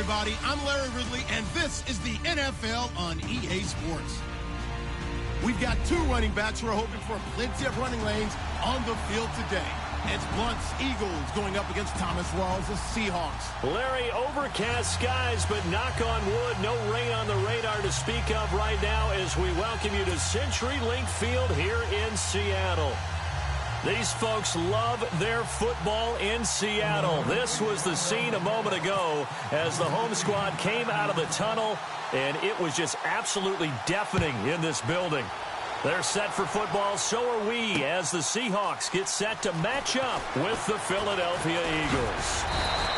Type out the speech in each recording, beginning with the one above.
everybody. I'm Larry Ridley, and this is the NFL on EA Sports. We've got two running backs who are hoping for plenty of running lanes on the field today. It's Blunt's Eagles going up against Thomas Rawls' Seahawks. Larry, overcast skies, but knock on wood, no rain on the radar to speak of right now as we welcome you to CenturyLink Field here in Seattle. These folks love their football in Seattle. This was the scene a moment ago as the home squad came out of the tunnel, and it was just absolutely deafening in this building. They're set for football, so are we, as the Seahawks get set to match up with the Philadelphia Eagles.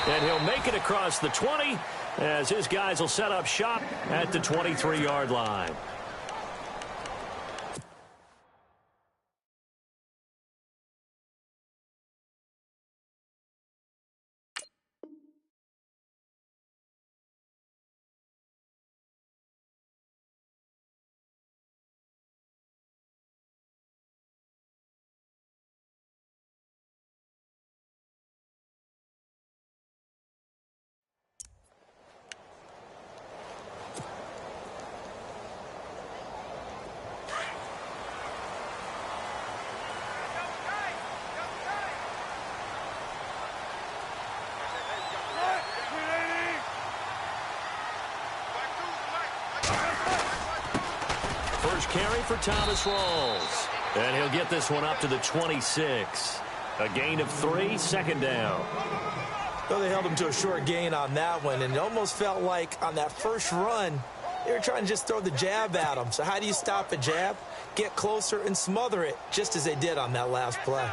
And he'll make it across the 20 as his guys will set up shop at the 23-yard line. First carry for Thomas Rawls. And he'll get this one up to the 26. A gain of 3, second down. Well, they held him to a short gain on that one, and it almost felt like on that first run, they were trying to just throw the jab at him. So how do you stop a jab? Get closer and smother it, just as they did on that last play.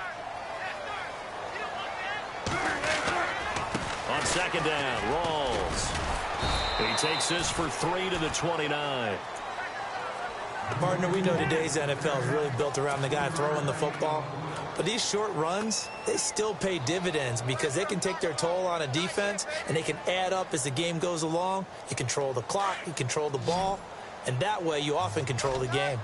On second down, Rawls. He takes this for 3 to the 29. Partner, we know today's NFL is really built around the guy throwing the football. But these short runs, they still pay dividends because they can take their toll on a defense and they can add up as the game goes along. You control the clock, you control the ball, and that way you often control the game.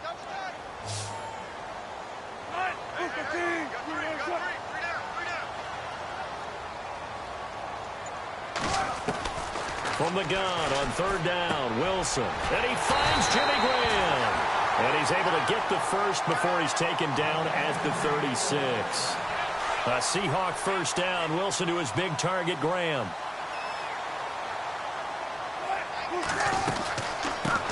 From the gun on third down, Wilson. And he finds Jimmy Graham. And he's able to get the first before he's taken down at the 36. A Seahawk first down. Wilson to his big target, Graham.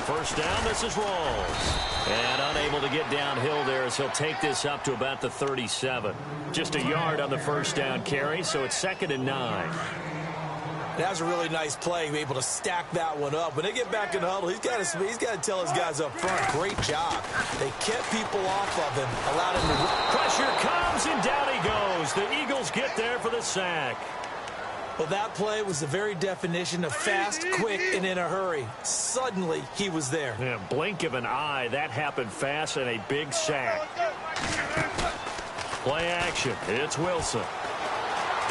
First down, this is Rawls. And unable to get downhill there as he'll take this up to about the 37. Just a yard on the first down carry, so it's 2nd and 9. That was a really nice play, able to stack that one up. When they get back in the huddle, he's got to tell his guys up front, great job. They kept people off of him, allowed him to... Pressure comes, and down he goes. The Eagles get there for the sack. Well, that play was the very definition of fast, quick, and in a hurry. Suddenly, he was there. Yeah, blink of an eye, that happened fast, and a big sack. Play action, it's Wilson.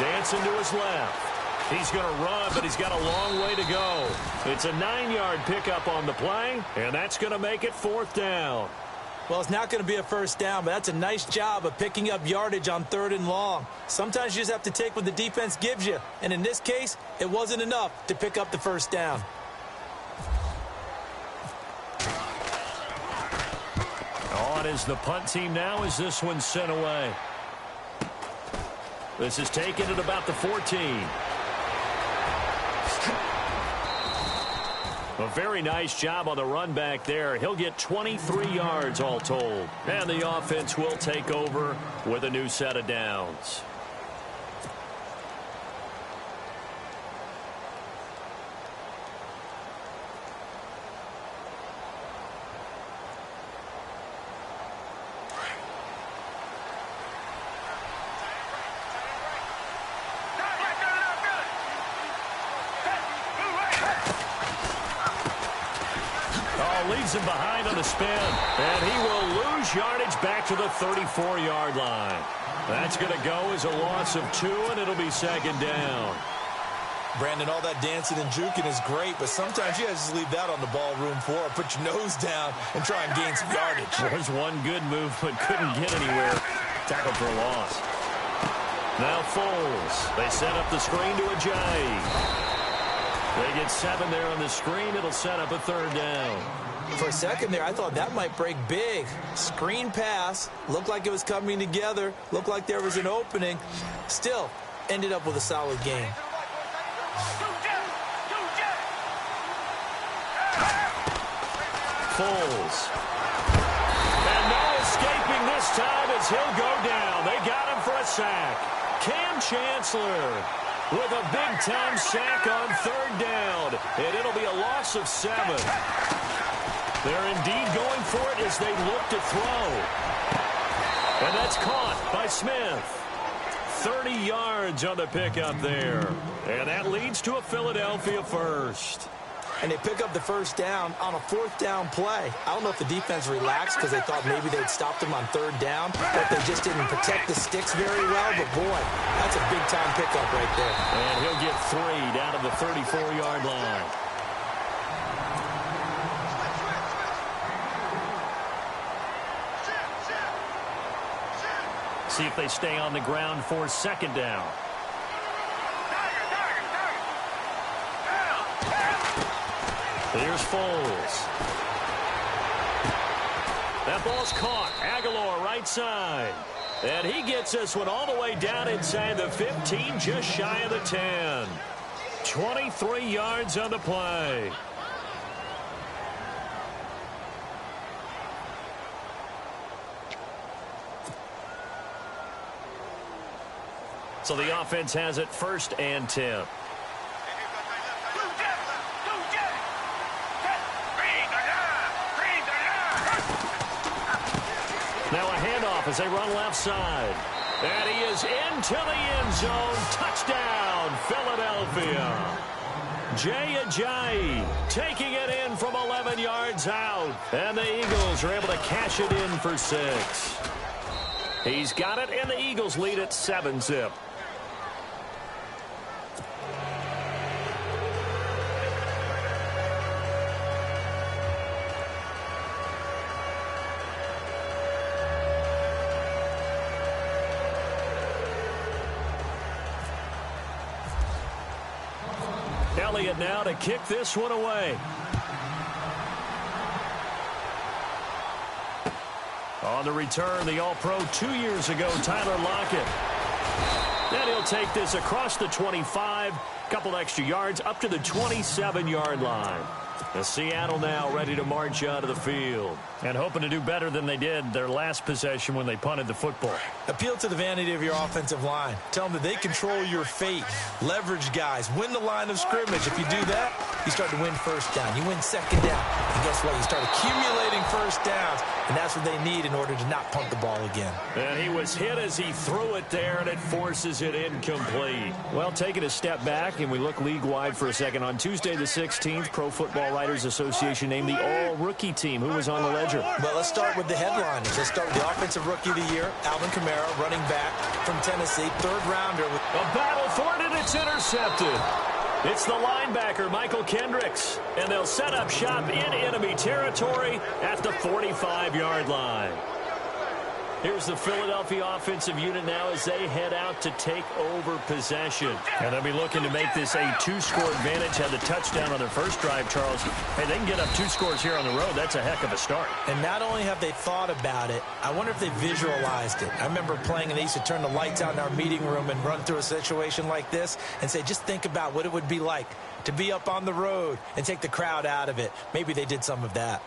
Dancing to his left. He's going to run, but he's got a long way to go. It's a 9-yard pickup on the play, and that's going to make it 4th down. Well, it's not going to be a first down, but that's a nice job of picking up yardage on 3rd and long. Sometimes you just have to take what the defense gives you, and in this case, it wasn't enough to pick up the first down. On is the punt team now as this one's sent away. This is taken at about the 14. A very nice job on the run back there. He'll get 23 yards all told. And the offense will take over with a new set of downs. Leaves him behind on the spin, and he will lose yardage back to the 34-yard line. That's going to go as a loss of 2, and it'll be 2nd down. Brandon, all that dancing and juking is great, but sometimes you guys just leave that on the ballroom floor. Put your nose down and try and gain some yardage. There's one good move, but couldn't get anywhere. Tackled for a loss. Now Foles. They set up the screen to Ajayi. They get 7 there on the screen. It'll set up a 3rd down. For a second there, I thought that might break big. Screen pass. Looked like it was coming together. Looked like there was an opening. Still, ended up with a solid game. Foles. And no escaping this time as he'll go down. They got him for a sack. Cam Chancellor with a big-time sack on 3rd down. And it'll be a loss of 7. They're indeed going for it as they look to throw. And that's caught by Smith. 30 yards on the pickup there. And that leads to a Philadelphia first. And they pick up the 1st down on a 4th down play. I don't know if the defense relaxed because they thought maybe they'd stopped them on 3rd down, but they just didn't protect the sticks very well. But, boy, that's a big-time pickup right there. And he'll get 3 down to the 34-yard line. See if they stay on the ground for 2nd down. Here's Foles. That ball's caught. Aguilar right side. And he gets this one all the way down inside the 15, just shy of the 10. 23 yards on the play. So the offense has it 1st and 10. Now a handoff as they run left side. And he is into the end zone. Touchdown, Philadelphia. Jay Ajayi taking it in from 11 yards out. And the Eagles are able to cash it in for 6. He's got it, and the Eagles lead at 7-zip. Elliott now to kick this one away. On the return, the All-Pro 2 years ago, Tyler Lockett. Then he'll take this across the 25, couple extra yards up to the 27-yard line. The Seattle now ready to march out of the field and hoping to do better than they did their last possession when they punted the football. Appeal to the vanity of your offensive line. Tell them that they control your fate. Leverage guys. Win the line of scrimmage. If you do that, you start to win 1st down. You win 2nd down. And guess what? You start accumulating 1st downs. And that's what they need in order to not punt the ball again. And he was hit as he threw it there, and it forces it incomplete. Well, taking a step back, and we look league-wide for a second. On Tuesday the 16th, Pro Football Writers Association named the All-Rookie team. Who was on the ledger? Well, let's start with the headliners. Let's start with the Offensive Rookie of the Year, Alvin Kamara, running back from Tennessee, 3rd rounder. A battle for it, and it's intercepted. It's the linebacker, Michael Kendricks, and they'll set up shop in enemy territory at the 45-yard line. Here's the Philadelphia offensive unit now as they head out to take over possession. And they'll be looking to make this a 2-score advantage. Had the touchdown on their first drive, Charles. Hey, they can get up 2 scores here on the road. That's a heck of a start. And not only have they thought about it, I wonder if they visualized it. I remember playing, and they used to turn the lights out in our meeting room and run through a situation like this and say, just think about what it would be like to be up on the road and take the crowd out of it. Maybe they did some of that.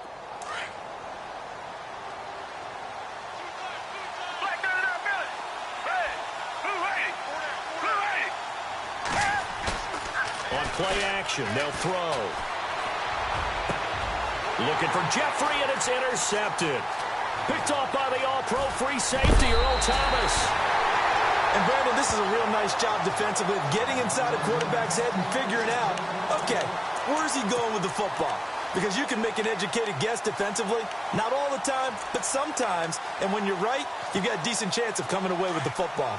Play action. They'll throw. Looking for Jeffrey, and it's intercepted. Picked off by the All-Pro free safety, Earl Thomas. And, Brandon, this is a real nice job defensively of getting inside a quarterback's head and figuring out, okay, where's he going with the football? Because you can make an educated guess defensively. Not all the time, but sometimes. And when you're right, you've got a decent chance of coming away with the football.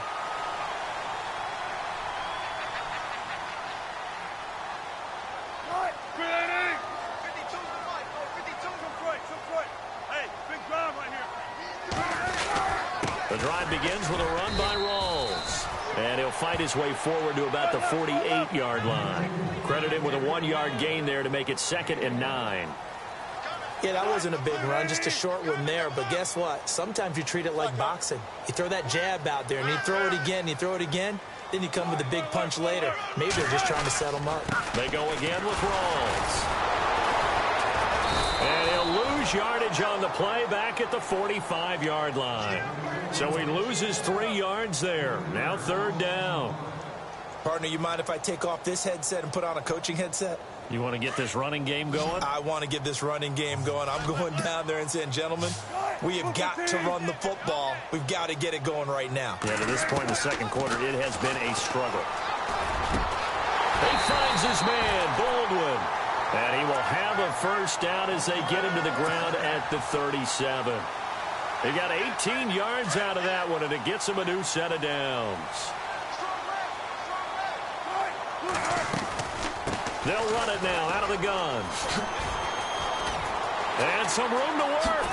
The drive begins with a run by Rawls. And he'll fight his way forward to about the 48-yard line. Credit him with a 1-yard gain there to make it 2nd and 9. Yeah, that wasn't a big run, just a short one there. But guess what? Sometimes you treat it like boxing. You throw that jab out there, and you throw it again, you throw it again, then you come with a big punch later. Maybe they're just trying to set him up. They go again with Rawls. And he'll lose yardage on the play back at the 45-yard line. So he loses 3 yards there. Now 3rd down. Partner, you mind if I take off this headset and put on a coaching headset? You want to get this running game going? I want to get this running game going. I'm going down there and saying, gentlemen, we have got to run the football. We've got to get it going right now. Yeah, to this point in the second quarter, it has been a struggle. He finds his man, Baldwin. And he will have a 1st down as they get him to the ground at the 37. They got 18 yards out of that one, and it gets him a new set of downs. They'll run it now out of the gun. And some room to work.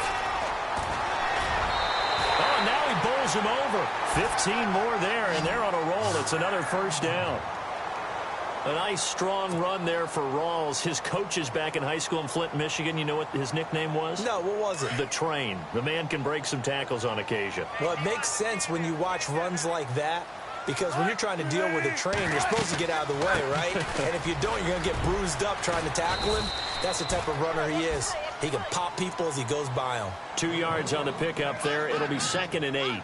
Oh, and now he bowls him over. 15 more there, and they're on a roll. It's another 1st down. A nice, strong run there for Rawls. His coach is back in high school in Flint, Michigan. You know what his nickname was? No, what was it? The Train. The man can break some tackles on occasion. Well, it makes sense when you watch runs like that, because when you're trying to deal with a train, you're supposed to get out of the way, right? And if you don't, you're going to get bruised up trying to tackle him. That's the type of runner he is. He can pop people as he goes by them. 2 yards on the pickup there. It'll be 2nd and 8.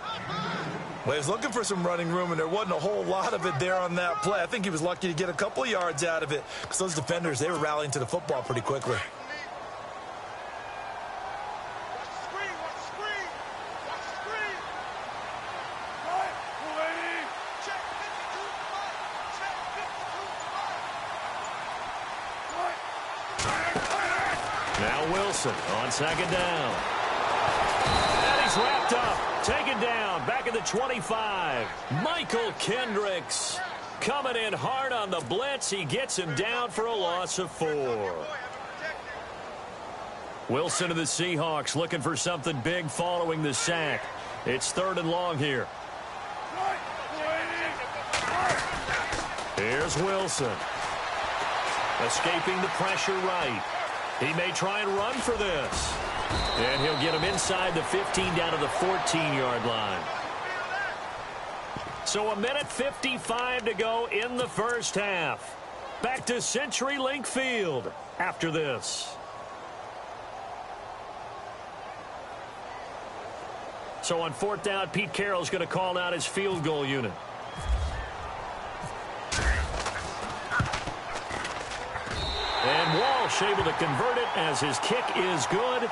Well, he was looking for some running room, and there wasn't a whole lot of it there on that play. I think he was lucky to get a couple of yards out of it, because those defenders, they were rallying to the football pretty quickly. Now Wilson on 2nd down. And he's wrapped up. Taken down, back at the 25. Michael Kendricks coming in hard on the blitz. He gets him down for a loss of 4. Wilson of the Seahawks looking for something big following the sack. It's 3rd and long here. Here's Wilson. Escaping the pressure right. He may try and run for this. And he'll get him inside the 15 down to the 14-yard line. So 1:55 to go in the 1st half. Back to CenturyLink Field after this. So on 4th down, Pete Carroll's going to call out his field goal unit. And Walsh able to convert it as his kick is good.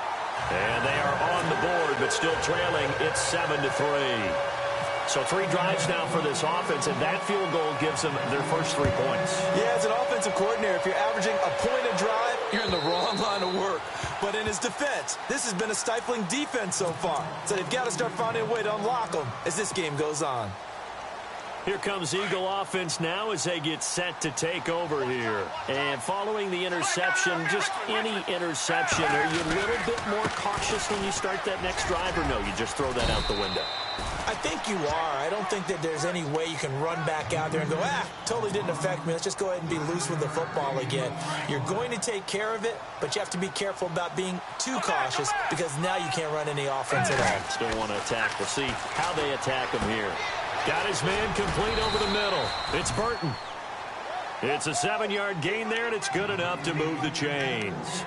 And they are on the board, but still trailing. It's 7-3. So 3 drives now for this offense, and that field goal gives them their first 3 points. Yeah, as an offensive coordinator, if you're averaging a point a drive, you're in the wrong line of work. But in his defense, this has been a stifling defense so far. So they've got to start finding a way to unlock them as this game goes on. Here comes Eagle offense now as they get set to take over here. And following the interception, just any interception, are you a little bit more cautious when you start that next drive, or no, you just throw that out the window? I think you are. I don't think that there's any way you can run back out there and go, totally didn't affect me. Let's just go ahead and be loose with the football again. You're going to take care of it, but you have to be careful about being too cautious, because now you can't run any offense at all. Still want to attack. We'll see how they attack him here. Got his man complete over the middle. It's Burton. It's a 7-yard gain there, and it's good enough to move the chains.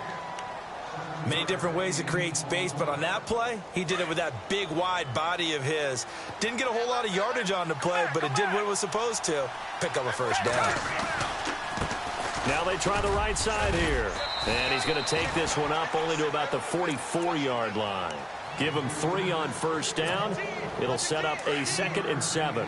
Many different ways to create space, but on that play, he did it with that big, wide body of his. Didn't get a whole lot of yardage on the play, but it did what it was supposed to. Pick up a 1st down. Now they try the right side here. And he's going to take this one up only to about the 44-yard line. Give him 3 on 1st down. It'll set up a 2nd and 7.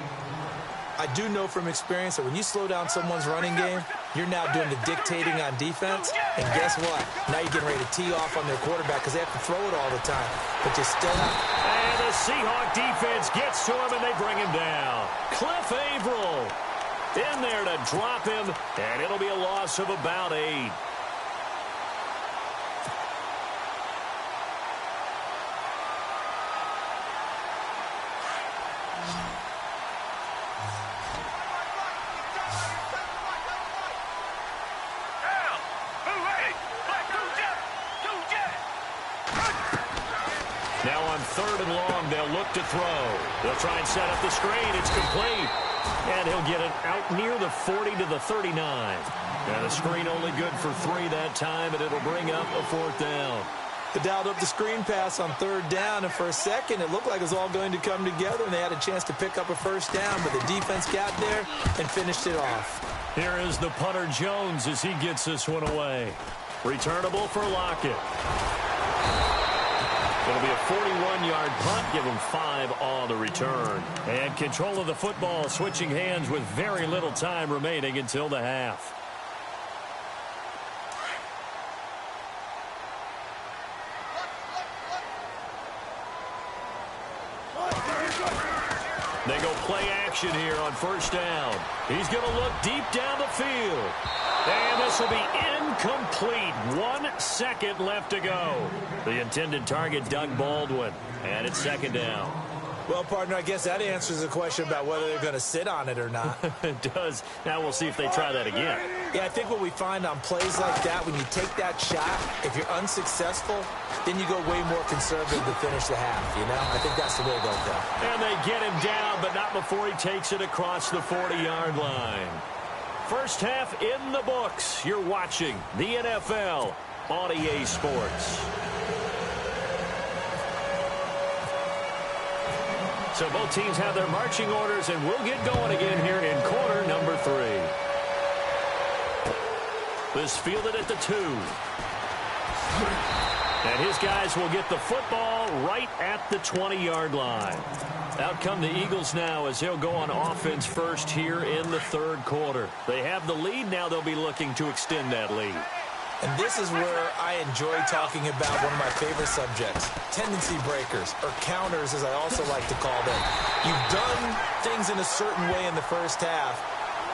I do know from experience that when you slow down someone's running game, you're now doing the dictating on defense. And guess what? Now you're getting ready to tee off on their quarterback because they have to throw it all the time. But you still have... And the Seahawk defense gets to him, and they bring him down. Cliff Averill in there to drop him, and it'll be a loss of about 8. 3rd and long. They'll look to throw. They'll try and set up the screen. It's complete. And he'll get it out near the 40 to the 39. And the screen only good for 3 that time, and it'll bring up a 4th down. They dialed up the screen pass on 3rd down, and for a second it looked like it was all going to come together, and they had a chance to pick up a 1st down, but the defense got there and finished it off. Here is the punter Jones as he gets this one away. Returnable for Lockett. It'll be a 41-yard punt. Give him 5 on the return. And control of the football switching hands with very little time remaining until the half. They go play action here on 1st down. He's going to look deep down the field. And this will be incomplete. 1 second left to go. The intended target, Doug Baldwin. And it's 2nd down. Well, partner, I guess that answers the question about whether they're going to sit on it or not. It does. Now we'll see if they try that again. Yeah, I think what we find on plays like that, when you take that shot, if you're unsuccessful, then you go way more conservative to finish the half, you know? I think that's the way they'll go. And they get him down, but not before he takes it across the 40-yard line. First half in the books. You're watching the NFL on EA Sports. So both teams have their marching orders, and we'll get going again here in quarter number 3. This fielded at the 2. And his guys will get the football right at the 20-yard line. Out come the Eagles now as they'll go on offense first here in the 3rd quarter. They have the lead. Now they'll be looking to extend that lead. And this is where I enjoy talking about one of my favorite subjects, tendency breakers, or counters, as I also like to call them. You've done things in a certain way in the first half,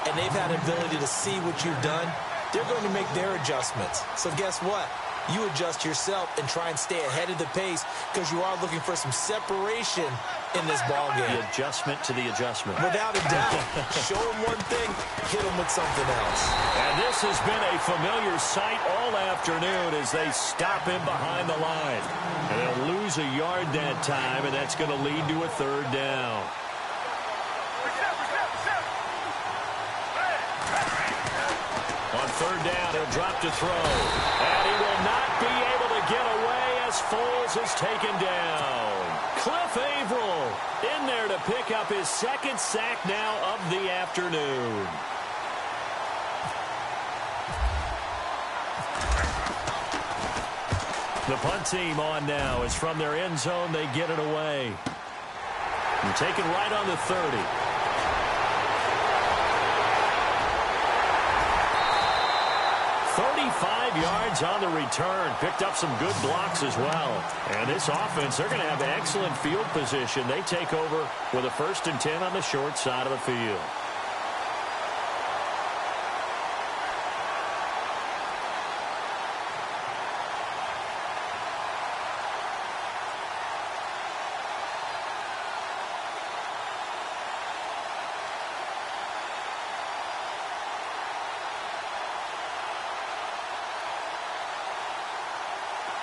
and they've had an ability to see what you've done. They're going to make their adjustments. So guess what? You adjust yourself and try and stay ahead of the pace because you are looking for some separation in this ball game. The adjustment to the adjustment. Without a doubt. Show them one thing, hit them with something else. And this has been a familiar sight all afternoon as they stop him behind the line. And they'll lose a yard that time, and that's going to lead to a 3rd down. On 3rd down, he'll drop to throw. And he will not be able to get away as Foles is taken down. Cliff Averill in there to pick up his 2nd sack now of the afternoon. The punt team on now is from their end zone. They get it away. And taken right on the 30. 35 yards on the return. Picked up some good blocks as well. And this offense, they're going to have excellent field position. They take over with a 1st and 10 on the short side of the field.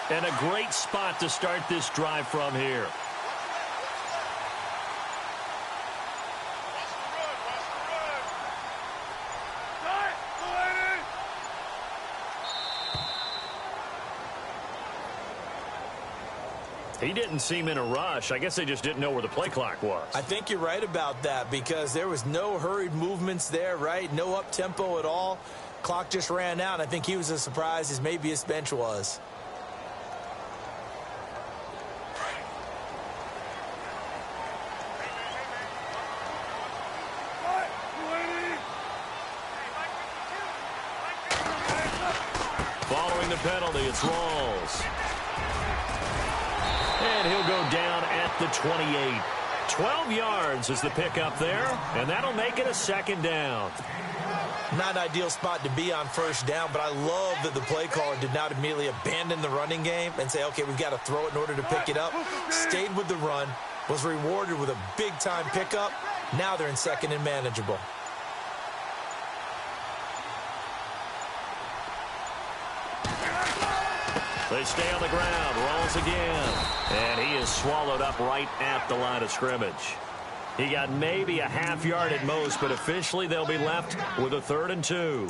And a great spot to start this drive from here. He didn't seem in a rush. I guess they just didn't know where the play clock was. I think you're right about that because there was no hurried movements there, right? No up-tempo at all. Clock just ran out. I think he was as surprised as maybe his bench was. Following the penalty, it's Rawls. And he'll go down at the 28. 12 yards is the pickup there, and that'll make it a 2nd down. Not an ideal spot to be on 1st down, but I love that the play caller did not immediately abandon the running game and say, okay, we've got to throw it in order to pick it up. Stayed with the run, was rewarded with a big-time pickup. Now they're in 2nd and manageable. They stay on the ground, rolls again, and he is swallowed up right at the line of scrimmage. He got maybe a half yard at most, but officially they'll be left with a 3rd and 2.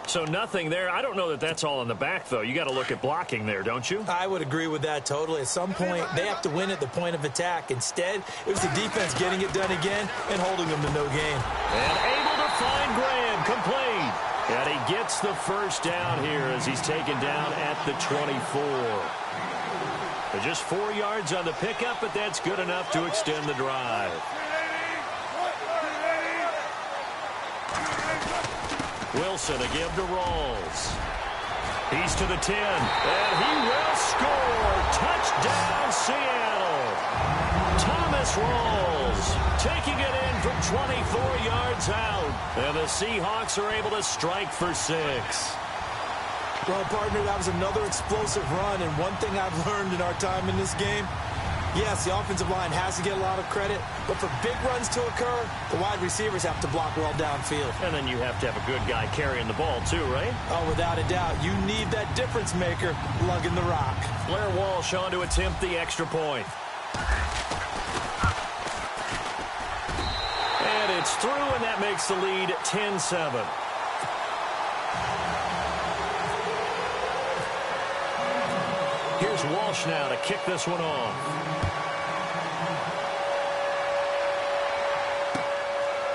So nothing there. I don't know that that's all in the back, though. You got to look at blocking there, don't you? I would agree with that totally. At some point, they have to win at the point of attack. Instead, it was the defense getting it done again and holding them to no gain. And able to find Graham, complete. And he gets the first down here as he's taken down at the 24. But just 4 yards on the pickup, but that's good enough to extend the drive. Wilson a give to Rawls. He's to the 10, and he will score. Touchdown, Seattle. Thomas Rawls taking it in from 24 yards out. And the Seahawks are able to strike for 6. Well, partner, that was another explosive run, and one thing I've learned in our time in this game, yes, the offensive line has to get a lot of credit, but for big runs to occur, the wide receivers have to block well downfield. And then you have to have a good guy carrying the ball too, right? Oh, without a doubt. You need that difference maker lugging the rock. Blair Walsh on to attempt the extra point. And it's through, and that makes the lead 10-7. Here's Walsh now to kick this one off.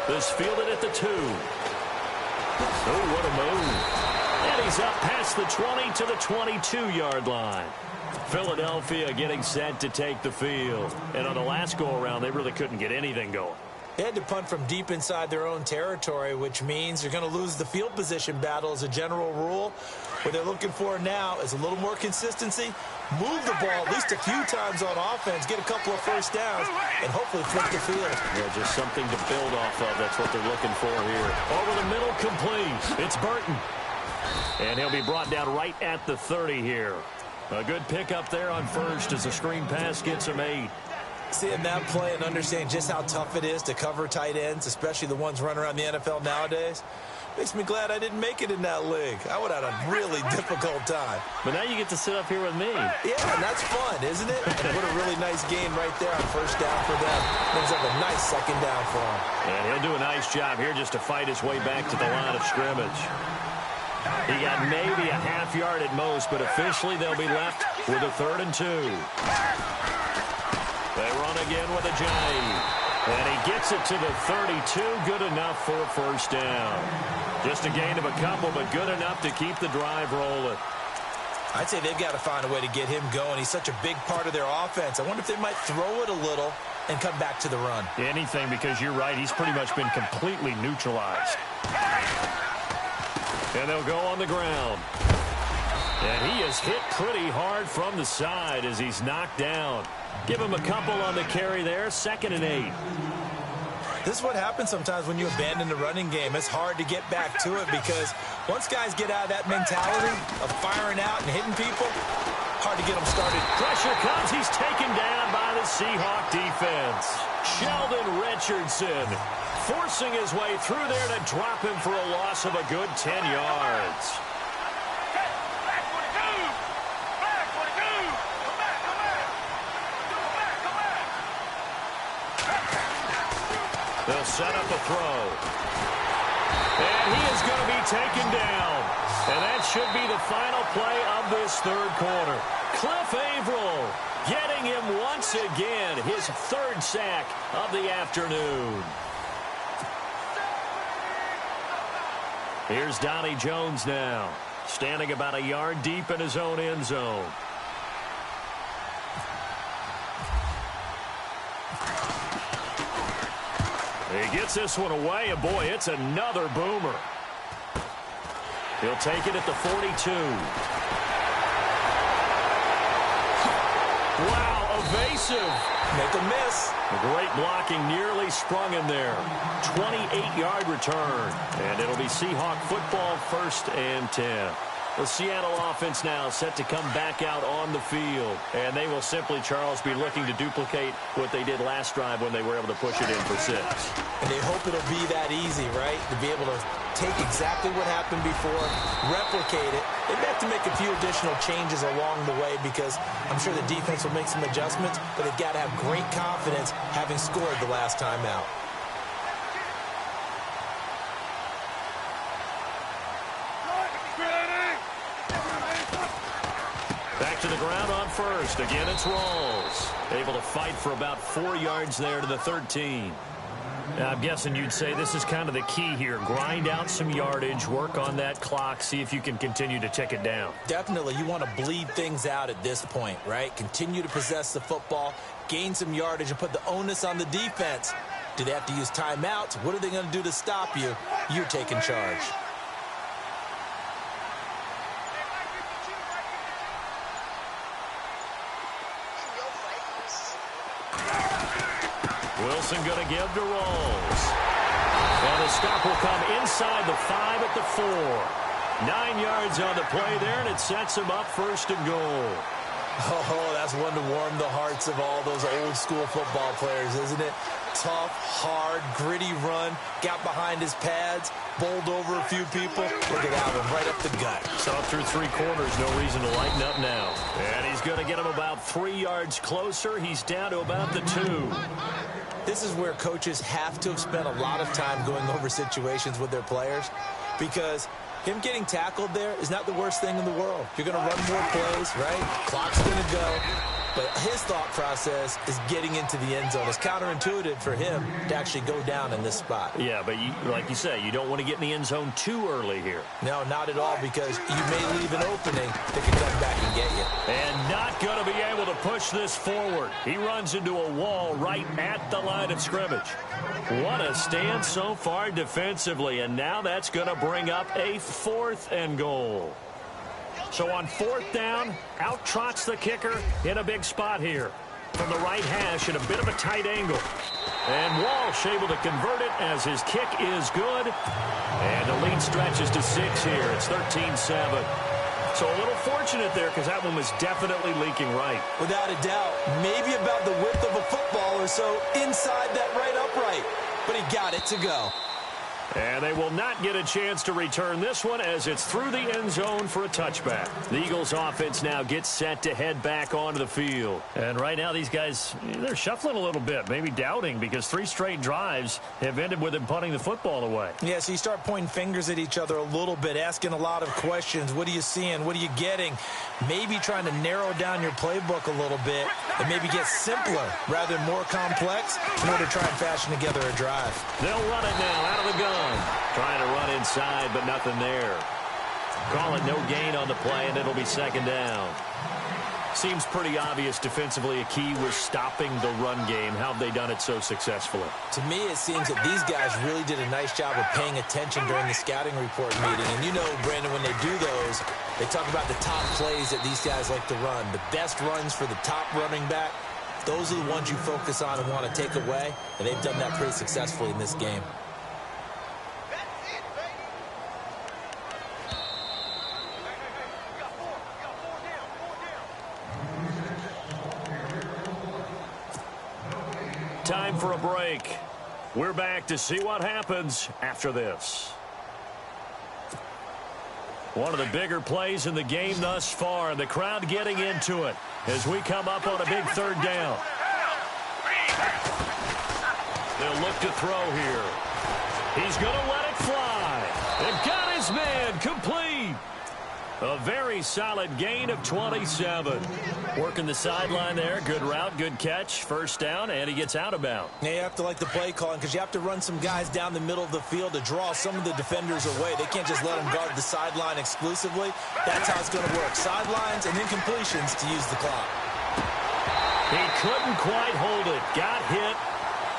This fielded at the 2. Oh, what a move. And he's up past the 20 to the 22-yard line. Philadelphia getting set to take the field. And on the last go-around, they really couldn't get anything going. They had to punt from deep inside their own territory, which means you're going to lose the field position battle as a general rule. What they're looking for now is a little more consistency, move the ball at least a few times on offense, get a couple of first downs, and hopefully flip the field. Yeah, just something to build off of. That's what they're looking for here. Over the middle, complete. It's Burton. And he'll be brought down right at the 30 here. A good pickup there on first as the screen pass gets him 8. Seeing that play and understand just how tough it is to cover tight ends, especially the ones running around the NFL nowadays, makes me glad I didn't make it in that league. I would have had a really difficult time. But now you get to sit up here with me. Yeah, and that's fun, isn't it? And what a really nice gain right there on first down for them. Brings up a nice second down for him. And he'll do a nice job here just to fight his way back to the line of scrimmage. He got maybe a half yard at most, but officially they'll be left with a 3rd and 2. They run again with a J. And he gets it to the 32. Good enough for a first down. Just a gain of a couple, but good enough to keep the drive rolling. I'd say they've got to find a way to get him going. He's such a big part of their offense. I wonder if they might throw it a little and come back to the run. Anything, because you're right. He's pretty much been completely neutralized. And they'll go on the ground. And he is hit pretty hard from the side as he's knocked down. Give him a couple on the carry there. 2nd and 8. This is what happens sometimes when you abandon the running game. It's hard to get back to it because once guys get out of that mentality of firing out and hitting people, hard to get them started. Pressure comes. He's taken down by the Seahawk defense. Sheldon Richardson forcing his way through there to drop him for a loss of a good 10 yards. They'll set up a throw. And he is going to be taken down. And that should be the final play of this 3rd quarter. Cliff Averill getting him once again his 3rd sack of the afternoon. Here's Donnie Jones now, standing about a yard deep in his own end zone. He gets this one away, and boy, it's another boomer. He'll take it at the 42. Wow, evasive. Make a miss. Great blocking, nearly sprung him there. 28-yard return, and it'll be Seahawk football, 1st and 10. The Seattle offense now set to come back out on the field. And they will simply, Charles, be looking to duplicate what they did last drive when they were able to push it in for 6. And they hope it'll be that easy, right? To be able to take exactly what happened before, replicate it, They may have to make a few additional changes along the way because I'm sure the defense will make some adjustments, but they've got to have great confidence having scored the last time out. Back to the ground on first. Again, it's Rawls. Able to fight for about 4 yards there to the 13. I'm guessing you'd say this is kind of the key here. Grind out some yardage, work on that clock, see if you can continue to tick it down. Definitely. You want to bleed things out at this point, right? Continue to possess the football, gain some yardage, and put the onus on the defense. Do they have to use timeouts? What are they going to do to stop you? You're taking charge. Wilson going to give to Rawls. And the stop will come inside the 5 at the 4. 9 yards on the play there, and it sets him up first and goal. Oh, that's one to warm the hearts of all those old school football players, isn't it? Tough, hard, gritty run, got behind his pads, bowled over a few people. Look at that one, right up the gut. Saw through 3 quarters, no reason to lighten up now. And he's going to get him about 3 yards closer. He's down to about the 2. This is where coaches have to have spent a lot of time going over situations with their players because him getting tackled there is not the worst thing in the world. You're going to run more plays, right? Clock's going to go. But his thought process is getting into the end zone. It's counterintuitive for him to actually go down in this spot. Yeah, but like you say, you don't want to get in the end zone too early here. No, not at all, because you may leave an opening that can come back and get you. And not going to be able to push this forward. He runs into a wall right at the line of scrimmage. What a stand so far defensively, and now that's going to bring up a 4th and goal. So on 4th down, out trots the kicker in a big spot here. From the right hash at a bit of a tight angle. And Walsh able to convert it as his kick is good. And the lead stretches to 6 here. It's 13-7. So a little fortunate there because that one was definitely leaking right. Without a doubt, maybe about the width of a football or so inside that right upright. But he got it to go. And they will not get a chance to return this one as it's through the end zone for a touchback. The Eagles offense now gets set to head back onto the field. And right now these guys, they're shuffling a little bit, maybe doubting because 3 straight drives have ended with them punting the football away. Yeah, so you start pointing fingers at each other a little bit, asking a lot of questions. What are you seeing? What are you getting? Maybe trying to narrow down your playbook a little bit and maybe get simpler rather than more complex in order to try and fashion together a drive. They'll run it now out of the gun. Trying to run inside, but nothing there. Call it no gain on the play, and it'll be 2nd down. Seems pretty obvious defensively a key was stopping the run game. How have they done it so successfully? To me, it seems that these guys really did a nice job of paying attention during the scouting report meeting. And you know, Brandon, when they do those, they talk about the top plays that these guys like to run. The best runs for the top running back. Those are the ones you focus on and want to take away. And they've done that pretty successfully in this game. Time for a break. We're back to see what happens after this. One of the bigger plays in the game thus far, and the crowd getting into it as we come up on a big 3rd down. They'll look to throw here. He's going to let it fly. They've got his man complete. A very solid gain of 27. Working the sideline there. Good route, good catch. 1st down, and he gets out of bounds. Now you have to like the play calling because you have to run some guys down the middle of the field to draw some of the defenders away. They can't just let them guard the sideline exclusively. That's how it's going to work. Sidelines and then completions to use the clock. He couldn't quite hold it. Got hit.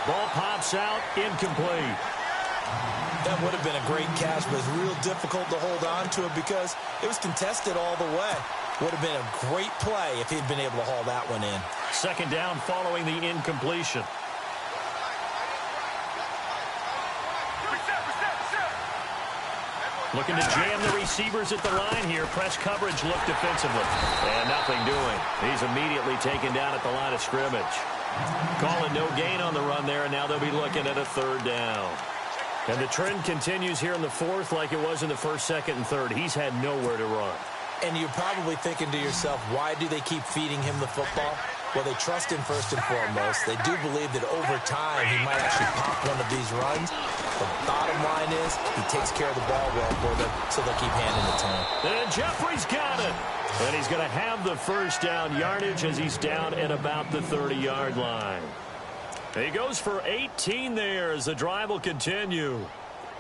Ball pops out. Incomplete. That would have been a great catch, but it's real difficult to hold on to it because it was contested all the way. Would have been a great play if he'd been able to haul that one in. 2nd down following the incompletion. Looking to jam the receivers at the line here. Press coverage look defensively. And nothing doing. He's immediately taken down at the line of scrimmage. Call it no gain on the run there, and now they'll be looking at a 3rd down. And the trend continues here in the 4th like it was in the 1st, 2nd, and 3rd. He's had nowhere to run. And you're probably thinking to yourself, why do they keep feeding him the football? Well, they trust him first and foremost. They do believe that over time he might actually pop one of these runs. The bottom line is he takes care of the ball well for them, so they'll keep handing it to him. And Jeffrey's got it. And he's going to have the first down yardage as he's down at about the 30-yard line. He goes for 18 there as the drive will continue.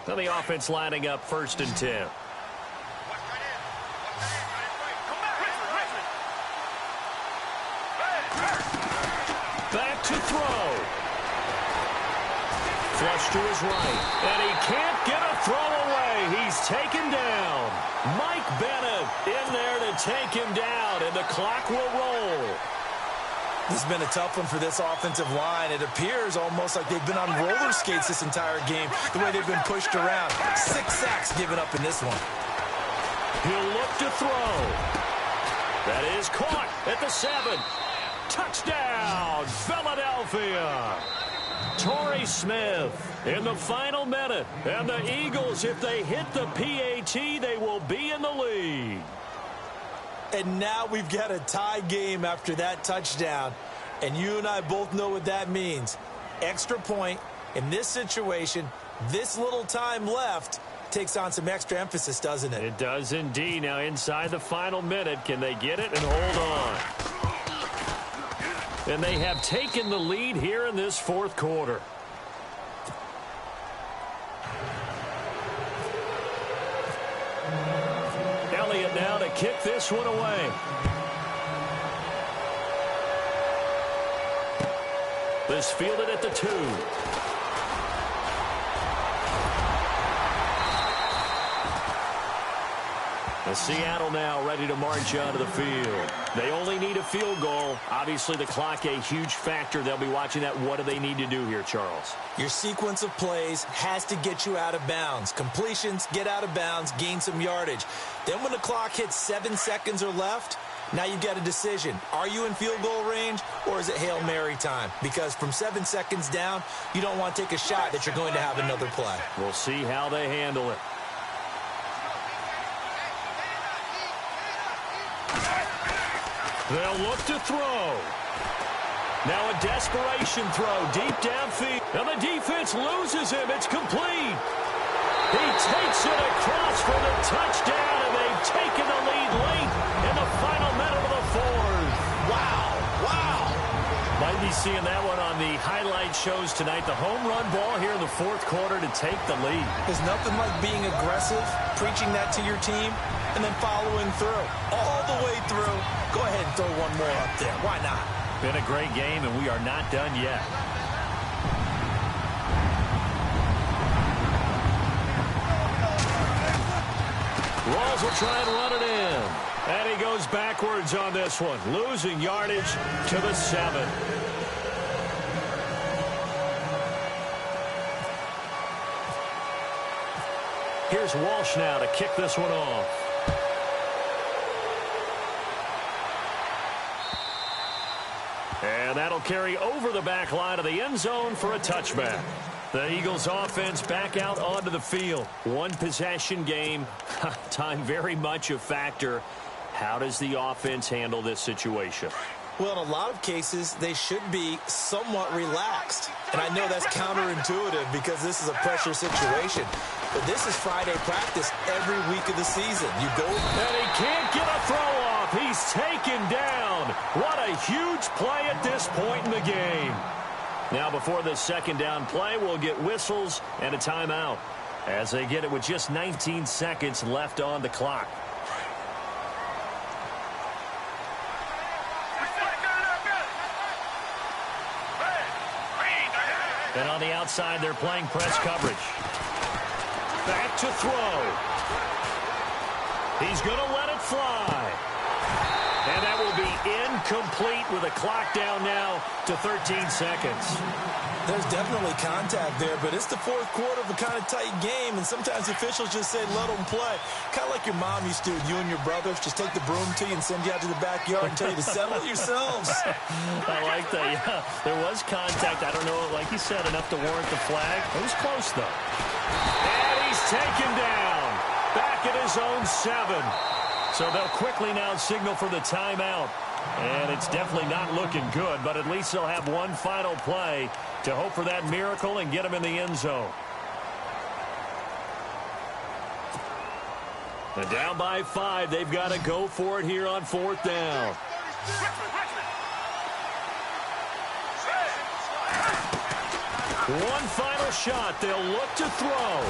Now the offense lining up 1st and 10. Back to throw. Flush to his right. And he can't get a throw away. He's taken down. Mike Bennett in there to take him down, and the clock will roll. This has been a tough one for this offensive line. It appears almost like they've been on roller skates this entire game, the way they've been pushed around. 6 sacks given up in this one. He'll look to throw. That is caught at the 7. Touchdown, Philadelphia. Torrey Smith in the final minute. And the Eagles, if they hit the PAT, they will be in the lead. And now we've got a tie game after that touchdown. And you and I both know what that means. Extra point in this situation, this little time left, takes on some extra emphasis, doesn't it? It does indeed. Now inside the final minute, can they get it and hold on? And they have taken the lead here in this 4th quarter. Elliott now to kick this one away. This fielded at the 2. And Seattle now ready to march onto the field. They only need a field goal. Obviously, the clock a huge factor. They'll be watching that. What do they need to do here, Charles? Your sequence of plays has to get you out of bounds. Completions, get out of bounds, gain some yardage. Then when the clock hits 7 seconds or left, now you've got a decision. Are you in field goal range, or is it Hail Mary time? Because from 7 seconds down, you don't want to take a shot that you're going to have another play. We'll see how they handle it. They'll look to throw. Now a desperation throw deep downfield. And the defense loses him. It's complete. He takes it across for the touchdown, and they've taken the lead late in the final minute of the 4th. Wow. Might be seeing that one on the highlight shows tonight. The home run ball here in the 4th quarter to take the lead. There's nothing like being aggressive, preaching that to your team, and then following through. All the way through. Go ahead and throw one more up there. Why not? Been a great game, and we are not done yet. Rawls will try and run it in. And he goes backwards on this one, losing yardage to the 7. Here's Walsh now to kick this one off. And that'll carry over the back line of the end zone for a touchback. The Eagles offense back out onto the field. One possession game. Time very much a factor. How does the offense handle this situation? Well, in a lot of cases, they should be somewhat relaxed. And I know that's counterintuitive because this is a pressure situation. But this is Friday practice every week of the season. You go. And he can't get a throw off. He's taken down. What a huge play at this point in the game. Now before the second down play, we'll get whistles and a timeout as they get it with just 19 seconds left on the clock. And on the outside, they're playing press coverage. Back to throw. He's going to let it fly. And that will be incomplete with a clock down now to 13 seconds. There's definitely contact there, but it's the 4th quarter of a kind of tight game, and sometimes officials just say, let them play. Kind of like your mom used to, you and your brothers, just take the broom to you and send you out to the backyard and tell you to settle it yourselves. I like that, yeah. There was contact. I don't know, like you said, enough to warrant the flag. It was close, though. And he's taken down. Back at his own 7. So they'll quickly now signal for the timeout. And it's definitely not looking good, but at least they'll have one final play to hope for that miracle and get them in the end zone. And down by 5, they've got to go for it here on 4th down. One final shot. They'll look to throw.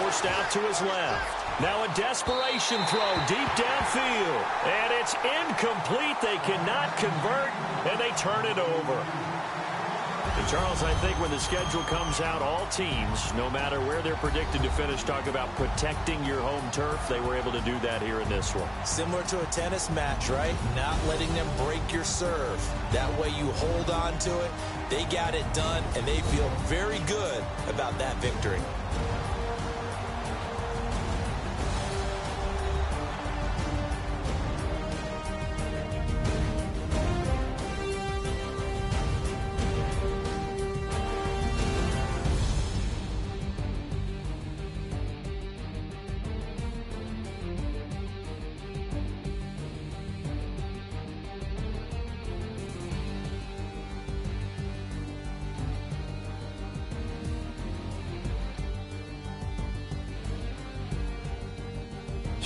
Forced out to his left. Now a desperation throw deep downfield. And it's incomplete. They cannot convert, and they turn it over. And Charles, I think when the schedule comes out, all teams, no matter where they're predicted to finish, talk about protecting your home turf. They were able to do that here in this one. Similar to a tennis match, right? Not letting them break your serve. That way you hold on to it. They got it done, and they feel very good about that victory.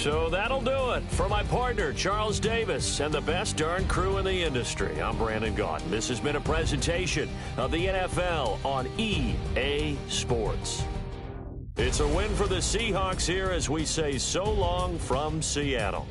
So that'll do it. For my partner, Charles Davis, and the best darn crew in the industry, I'm Brandon Gaudin. This has been a presentation of the NFL on EA Sports. It's a win for the Seahawks here as we say so long from Seattle.